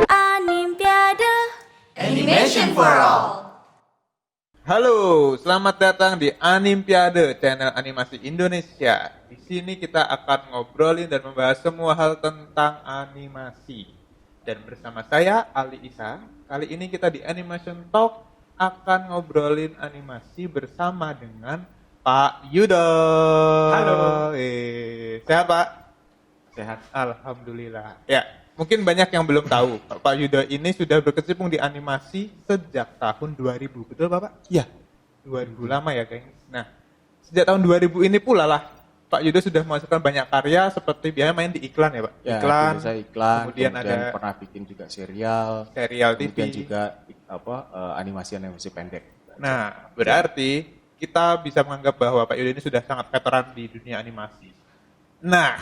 Animpiade Animation for All. Halo, selamat datang di Animpiade, channel animasi Indonesia. Di sini kita akan ngobrolin dan membahas semua hal tentang animasi. Dan bersama saya, Ali Isa, kali ini kita di Animation Talk akan ngobrolin animasi bersama dengan Pak Yudo. Halo. Sehat Pak? Sehat. Alhamdulillah. Ya, mungkin banyak yang belum tahu, Pak Yudo ini sudah berkecimpung di animasi sejak tahun 2000, betul Bapak? Iya. 2000 lama ya, geng. Nah, sejak tahun 2000 ini pula lah Pak Yudo sudah memasukkan banyak karya seperti biasa main di iklan ya, Pak? Ya, Iklan, saya iklan, kemudian ada pernah bikin juga serial TV. kemudian juga animasi pendek. Nah, berarti kita bisa menganggap bahwa Pak Yudo ini sudah sangat veteran di dunia animasi. Nah,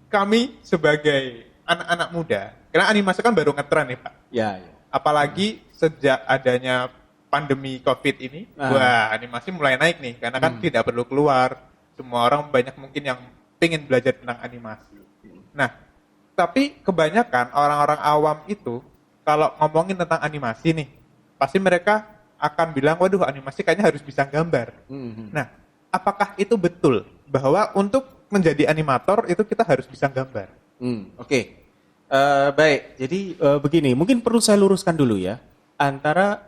kami sebagai anak-anak muda, karena animasi kan baru ngetren nih Pak. Ya. Apalagi sejak adanya pandemi COVID ini, wah animasi mulai naik nih, karena kan tidak perlu keluar. Semua orang banyak mungkin yang pengen belajar tentang animasi. Nah, tapi kebanyakan orang-orang awam itu, kalau ngomongin tentang animasi nih, pasti mereka akan bilang, waduh animasi kayaknya harus bisa gambar. Nah, apakah itu betul bahwa untuk menjadi animator itu kita harus bisa gambar? Oke. Baik, jadi begini, mungkin perlu saya luruskan dulu ya, antara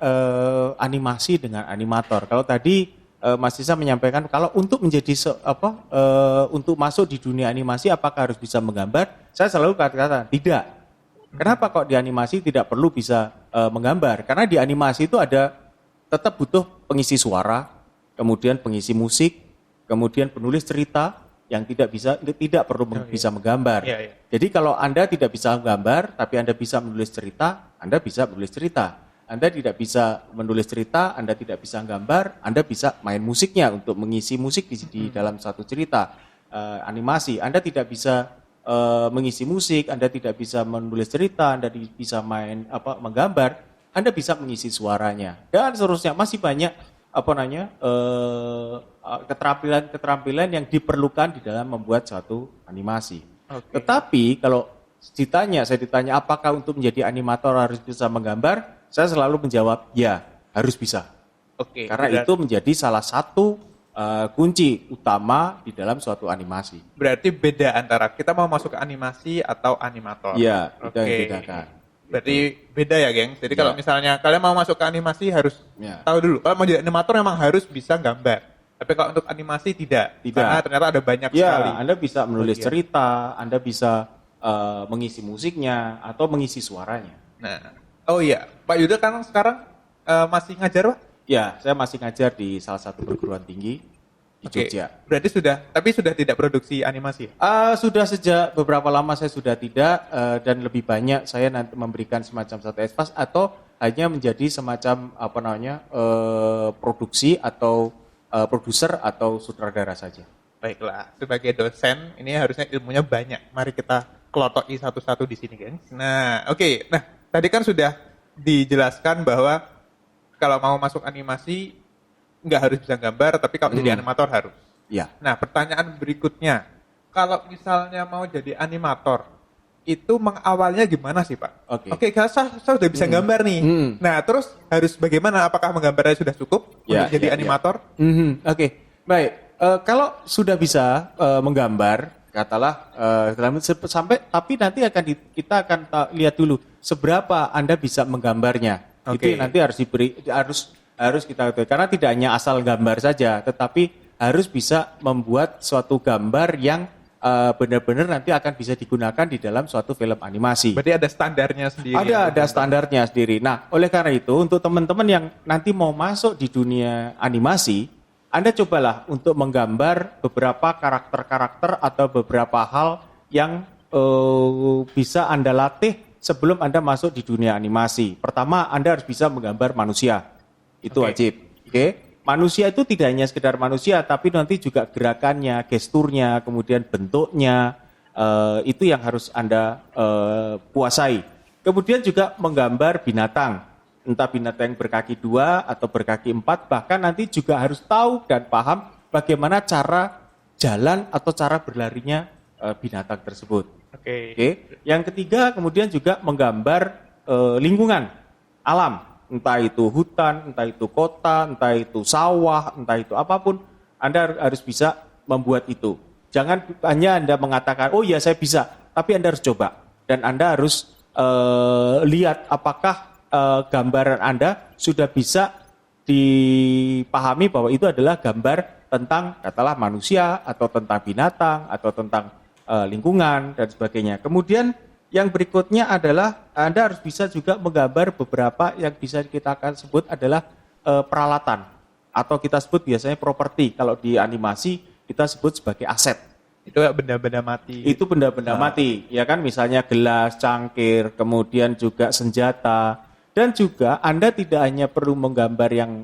animasi dengan animator. Kalau tadi Mas Isa menyampaikan kalau untuk menjadi untuk masuk di dunia animasi apakah harus bisa menggambar? Saya selalu katakan tidak. Kenapa kok di animasi tidak perlu bisa menggambar? Karena di animasi itu ada tetap butuh pengisi suara, kemudian pengisi musik, kemudian penulis cerita yang tidak perlu bisa menggambar. Iya. Jadi kalau Anda tidak bisa menggambar tapi Anda bisa menulis cerita, Anda bisa menulis cerita. Anda tidak bisa menulis cerita, Anda tidak bisa gambar, Anda bisa main musiknya untuk mengisi musik di dalam satu cerita animasi. Anda tidak bisa mengisi musik, Anda tidak bisa menulis cerita, Anda bisa menggambar, Anda bisa mengisi suaranya dan seterusnya. Masih banyak keterampilan yang diperlukan di dalam membuat suatu animasi. Tetapi kalau saya ditanya apakah untuk menjadi animator harus bisa menggambar? Saya selalu menjawab, ya harus bisa. Karena itu menjadi salah satu kunci utama di dalam suatu animasi. Berarti beda antara kita mau masuk ke animasi atau animator. Iya, itu yang dibedakan. Berarti beda ya, geng. Jadi kalau misalnya kalian mau masuk ke animasi harus tahu dulu. Kalau mau jadi animator memang harus bisa gambar. Tapi kalau untuk animasi tidak. Karena ternyata ada banyak sekali. Anda bisa menulis cerita, Anda bisa mengisi musiknya atau mengisi suaranya. Nah, oh iya, Pak Yudo kan sekarang masih ngajar, Pak? Ya, saya masih ngajar di salah satu perguruan tinggi di Jogja. Berarti sudah tidak produksi animasi? Sudah sejak beberapa lama saya sudah tidak dan lebih banyak saya nanti memberikan semacam satu espas atau hanya menjadi semacam produksi atau produser atau sutradara saja. Baiklah, sebagai dosen ini harusnya ilmunya banyak. Mari kita kelotoki satu-satu di sini, geng. Nah, oke. Nah, tadi kan sudah dijelaskan bahwa kalau mau masuk animasi nggak harus bisa gambar, tapi kalau jadi animator harus. Ya. Nah, pertanyaan berikutnya, kalau misalnya mau jadi animator, itu mengawalnya gimana sih Pak? Oke, saya sudah bisa gambar nih. Nah, terus harus bagaimana? Apakah menggambarnya sudah cukup untuk jadi animator? Oke, baik. Kalau sudah bisa menggambar, katalah tapi nanti kita akan lihat dulu seberapa Anda bisa menggambarnya. Itu nanti harus kita ketahui karena tidak hanya asal gambar saja, tetapi harus bisa membuat suatu gambar yang benar-benar nanti akan bisa digunakan di dalam suatu film animasi. Berarti ada standarnya sendiri. Ada standarnya sendiri. Nah, oleh karena itu untuk teman-teman yang nanti mau masuk di dunia animasi, Anda cobalah untuk menggambar beberapa karakter-karakter atau beberapa hal yang bisa Anda latih sebelum Anda masuk di dunia animasi. Pertama, Anda harus bisa menggambar manusia. Itu wajib. Manusia itu tidak hanya sekedar manusia, tapi nanti juga gerakannya, gesturnya, kemudian bentuknya, itu yang harus Anda kuasai. Kemudian juga menggambar binatang. Entah binatang yang berkaki 2 atau berkaki 4, bahkan nanti juga harus tahu dan paham bagaimana cara jalan atau cara berlarinya binatang tersebut. Oke. Oke. Yang ketiga kemudian juga menggambar lingkungan alam, entah itu hutan, entah itu kota, entah itu sawah, entah itu apapun, Anda harus bisa membuat itu. Jangan hanya Anda mengatakan, oh ya saya bisa, tapi Anda harus coba. Dan Anda harus lihat apakah gambaran Anda sudah bisa dipahami bahwa itu adalah gambar tentang katakanlah manusia atau tentang binatang atau tentang lingkungan dan sebagainya. Kemudian yang berikutnya adalah Anda harus bisa juga menggambar beberapa yang bisa kita akan sebut adalah peralatan atau kita sebut biasanya properti. Kalau di animasi kita sebut sebagai aset. Itu benda-benda mati. Itu benda-benda mati, ya kan? Misalnya gelas, cangkir, kemudian juga senjata. Dan juga Anda tidak hanya perlu menggambar yang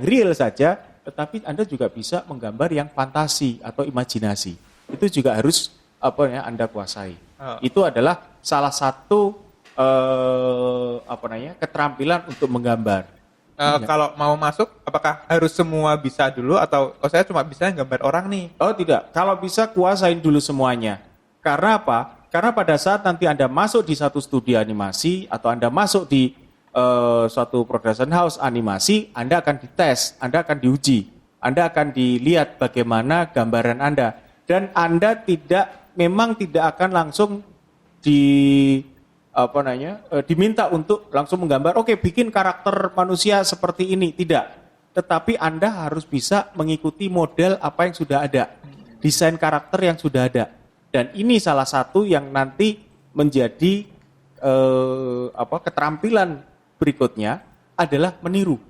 real saja, tetapi Anda juga bisa menggambar yang fantasi atau imajinasi. Itu juga harus Anda kuasai. Itu adalah salah satu keterampilan untuk menggambar. Kalau mau masuk, apakah harus semua bisa dulu atau saya cuma bisa gambar orang nih? Oh tidak, kalau bisa kuasain dulu semuanya. Karena apa? Karena pada saat nanti Anda masuk di satu studio animasi atau Anda masuk di suatu production house animasi, Anda akan dites, Anda akan diuji, Anda akan dilihat bagaimana gambaran Anda. Dan Anda memang tidak akan langsung diminta untuk langsung menggambar, oke bikin karakter manusia seperti ini, tidak. Tetapi Anda harus bisa mengikuti model apa yang sudah ada, desain karakter yang sudah ada. Dan ini salah satu yang nanti menjadi keterampilan berikutnya adalah meniru.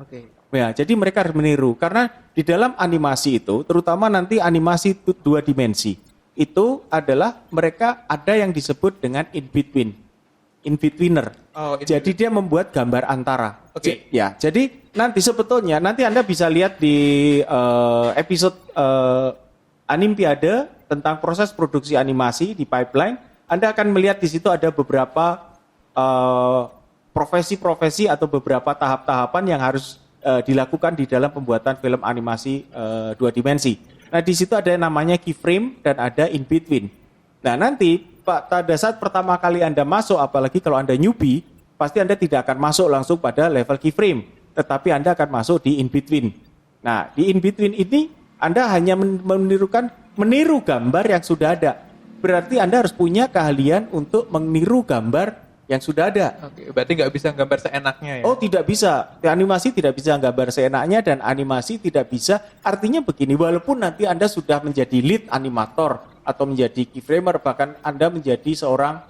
Oke. Ya, jadi mereka harus meniru karena di dalam animasi itu, terutama nanti animasi 2 dimensi, itu adalah mereka ada yang disebut dengan in-betweener. Jadi dia membuat gambar antara. Oke. Ya, jadi sebetulnya nanti Anda bisa lihat di episode Animpiade tentang proses produksi animasi di pipeline. Anda akan melihat di situ ada beberapa profesi-profesi atau beberapa tahap-tahapan yang harus dilakukan di dalam pembuatan film animasi 2 dimensi. Nah, di situ ada yang namanya keyframe dan ada in between. Nah, nanti pada saat pertama kali Anda masuk, apalagi kalau Anda newbie, pasti Anda tidak akan masuk langsung pada level keyframe, tetapi Anda akan masuk di in between. Nah, di in between ini Anda hanya meniru gambar yang sudah ada. Berarti Anda harus punya keahlian untuk meniru gambar yang sudah ada. Oke, berarti nggak bisa gambar seenaknya ya? Oh, tidak bisa. Animasi tidak bisa gambar seenaknya dan animasi tidak bisa. Artinya begini, walaupun nanti Anda sudah menjadi lead animator atau menjadi keyframer, bahkan Anda menjadi seorang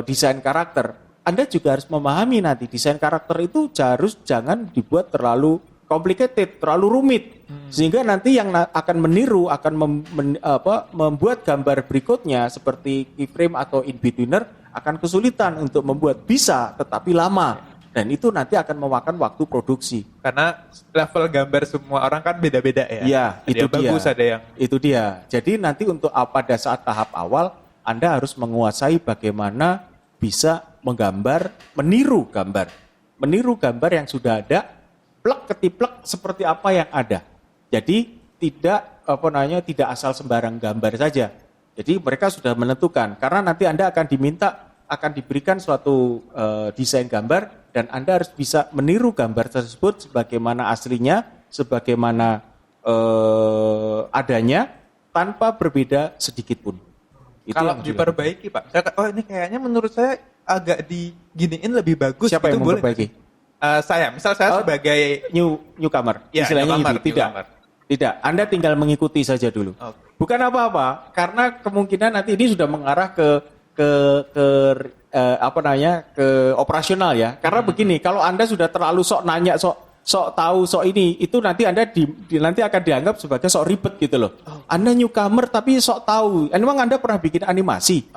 desain karakter, Anda juga harus memahami nanti desain karakter itu jangan dibuat terlalu complicated, terlalu rumit. Sehingga nanti yang akan meniru, akan membuat gambar berikutnya seperti keyframe atau in-betweener akan kesulitan untuk membuat, bisa tetapi lama. Dan itu nanti akan memakan waktu produksi. Karena level gambar semua orang kan beda-beda ya? Iya, itu dia. Bagus, ada yang... Itu dia. Jadi nanti untuk pada saat tahap awal, Anda harus menguasai bagaimana bisa meniru gambar yang sudah ada, plek ketiplek seperti apa yang ada. Jadi tidak asal sembarang gambar saja. Jadi mereka sudah menentukan karena nanti Anda akan diberikan suatu desain gambar dan Anda harus bisa meniru gambar tersebut sebagaimana aslinya, sebagaimana adanya tanpa berbeda sedikit pun. Itu kalau diperbaiki Pak, ini kayaknya menurut saya agak diginiin lebih bagus. Siapa itu yang memperbaiki? Saya sebagai newcomer, ya, istilahnya newcomer, tidak. Anda tinggal mengikuti saja dulu. Okay. Bukan apa-apa, karena kemungkinan nanti ini sudah mengarah ke operasional ya. Karena begini, kalau Anda sudah terlalu sok nanya, sok tahu, sok ini, itu nanti Anda nanti akan dianggap sebagai sok ribet gitu loh. Anda newcomer tapi sok tahu. Emang Anda pernah bikin animasi?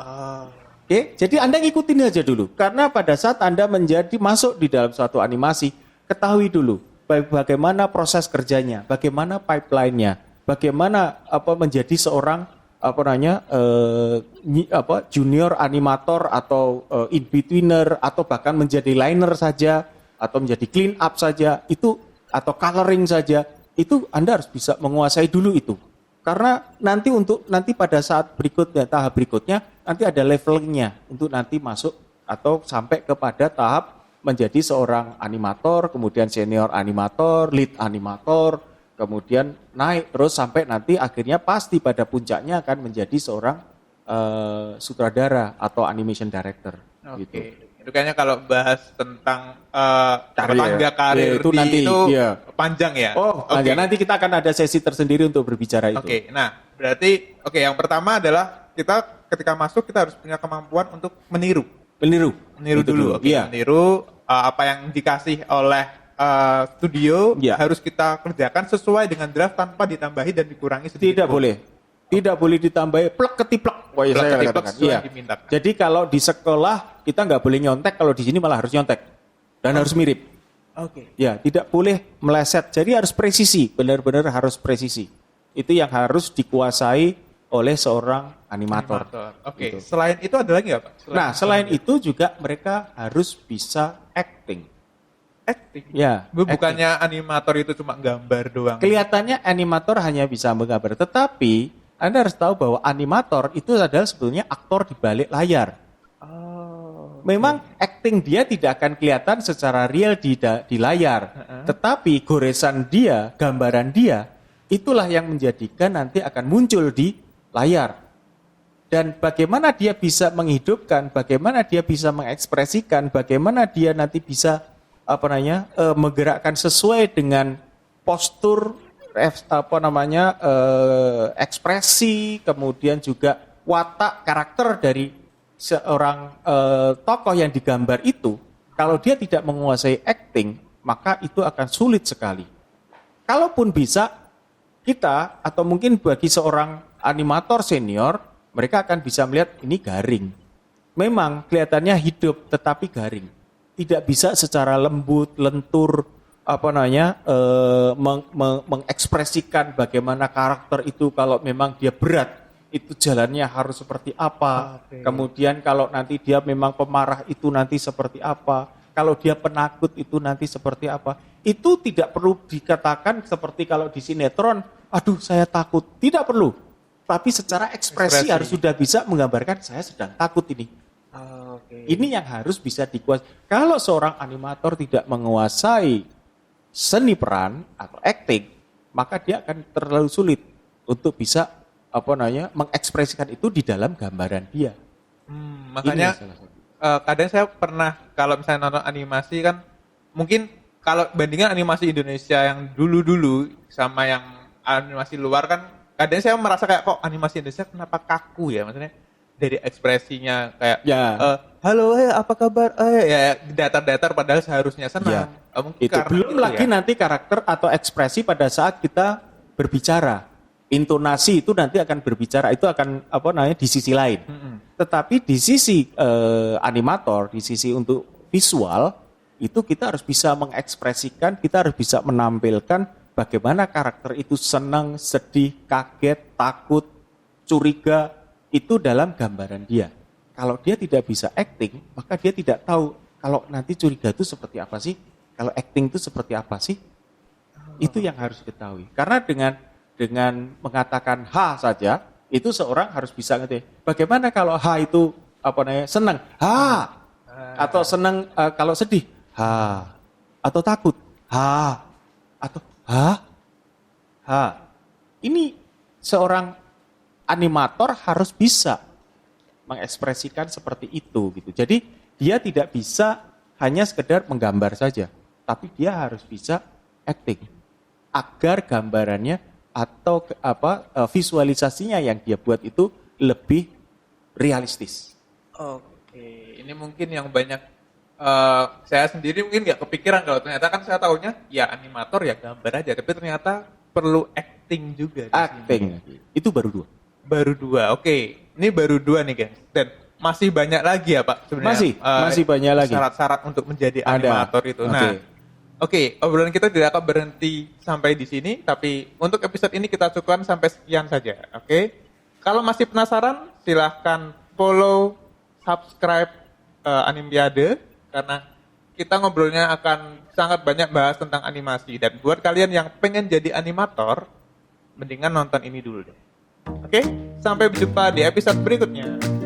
Oke, jadi Anda ngikutin aja dulu. Karena pada saat Anda masuk di dalam suatu animasi, ketahui dulu bagaimana proses kerjanya, bagaimana pipeline-nya, bagaimana menjadi seorang junior animator atau in-betweener atau bahkan menjadi liner saja atau menjadi clean up saja itu atau coloring saja itu Anda harus bisa menguasai dulu itu. Karena nanti pada saat berikutnya, tahap berikutnya, nanti ada levelingnya untuk nanti masuk atau sampai kepada tahap menjadi seorang animator, kemudian senior animator, lead animator, kemudian naik terus sampai nanti akhirnya pasti pada puncaknya akan menjadi seorang sutradara atau animation director. Oke. Gitu. Itu kayaknya kalau bahas tentang Karir. tangga karir Ya, itu di nanti, itu iya. panjang ya. Oh, Oke. nanti kita akan ada sesi tersendiri untuk berbicara itu. Oke, nah berarti yang pertama adalah kita ketika masuk kita harus punya kemampuan untuk meniru. Meniru Itu Dulu. Oke, Iya. meniru apa yang dikasih oleh studio Iya. harus kita kerjakan sesuai dengan draft tanpa ditambahi dan dikurangi sedikit. Tidak boleh. Tidak boleh ditambahi plek ketiplek. Wah, Plek saya ketiplek katakan. sesuai Iya. yang dimintakan. Jadi kalau di sekolah kita nggak boleh nyontek, kalau di sini malah harus nyontek dan harus mirip. Oke. Ya, tidak boleh meleset. Jadi harus presisi, benar-benar harus presisi. Itu yang harus dikuasai oleh seorang animator. Oke, Gitu. selain itu ada lagi nggak Pak? Selain itu juga mereka harus bisa acting. acting. Ya, Bukannya animator itu cuma gambar doang. Kelihatannya animator hanya bisa menggambar, tetapi Anda harus tahu bahwa animator itu adalah sebetulnya aktor di balik layar. Oh. Memang acting dia tidak akan kelihatan secara real di layar, tetapi goresan dia, gambaran dia, itulah yang menjadikan nanti akan muncul di layar. Dan bagaimana dia bisa menghidupkan, bagaimana dia bisa mengekspresikan, bagaimana dia nanti bisa menggerakkan sesuai dengan postur, ekspresi, kemudian juga watak karakter dari seorang tokoh yang digambar itu. Kalau dia tidak menguasai acting, maka itu akan sulit sekali. Kalaupun bisa, kita atau mungkin bagi seorang animator senior, mereka akan bisa melihat ini garing. Memang kelihatannya hidup tetapi garing. Tidak bisa secara lembut, lentur, mengekspresikan bagaimana karakter itu kalau memang dia berat, itu jalannya harus seperti apa. Oke. Kemudian kalau nanti dia memang pemarah itu nanti seperti apa. Kalau dia penakut itu nanti seperti apa. Itu tidak perlu dikatakan seperti kalau di sinetron, aduh saya takut. Tidak perlu. Tapi secara ekspresi harus sudah bisa menggambarkan saya sedang takut ini. Oke. Ini yang harus bisa dikuasai. Kalau seorang animator tidak menguasai seni peran atau acting, maka dia akan terlalu sulit untuk bisa mengekspresikan itu di dalam gambaran dia. Makanya Ini salah satu. kadang saya pernah kalau misalnya nonton animasi kan, mungkin kalau bandingkan animasi Indonesia yang dulu-dulu sama yang animasi luar kan, kadang saya merasa kayak kok animasi Indonesia kenapa kaku ya, maksudnya dari ekspresinya kayak Ya. halo apa kabar, ya datar-datar padahal seharusnya senang. Mungkin Itu karena belum itu lagi ya. nanti karakter atau ekspresi pada saat kita berbicara. Intonasi itu nanti akan berbicara, itu akan di sisi lain. Tetapi di sisi animator, di sisi untuk visual, itu kita harus bisa mengekspresikan, kita harus bisa menampilkan bagaimana karakter itu senang, sedih, kaget, takut, curiga, itu dalam gambaran dia. Kalau dia tidak bisa acting, maka dia tidak tahu kalau nanti curiga itu seperti apa sih, kalau acting itu seperti apa sih. Itu yang harus diketahui. Karena dengan mengatakan H saja, itu seorang harus bisa ngerti. Bagaimana kalau H itu senang? H. Atau senang kalau sedih? H. Atau takut? H. Atau H. H. Ini seorang animator harus bisa mengekspresikan seperti itu gitu. Jadi dia tidak bisa hanya sekedar menggambar saja, tapi dia harus bisa acting agar gambarannya atau visualisasinya yang dia buat itu lebih realistis. Oke, ini mungkin yang banyak saya sendiri mungkin nggak kepikiran kalau ternyata kan saya taunya ya animator ya gambar aja, tapi ternyata perlu acting juga. Acting itu baru 2. Baru 2, oke. Ini baru 2 nih guys. Dan masih banyak lagi ya Pak sebenarnya. Masih banyak lagi. Syarat-syarat untuk menjadi Ada. animator itu. Oke. Nah, oke, obrolan kita tidak akan berhenti sampai di sini, tapi untuk episode ini kita cukupkan sampai sekian saja. Oke. Kalau masih penasaran, silahkan follow, subscribe Animbiade karena kita ngobrolnya akan sangat banyak bahas tentang animasi. Dan buat kalian yang pengen jadi animator, mendingan nonton ini dulu deh. Oke, sampai berjumpa di episode berikutnya.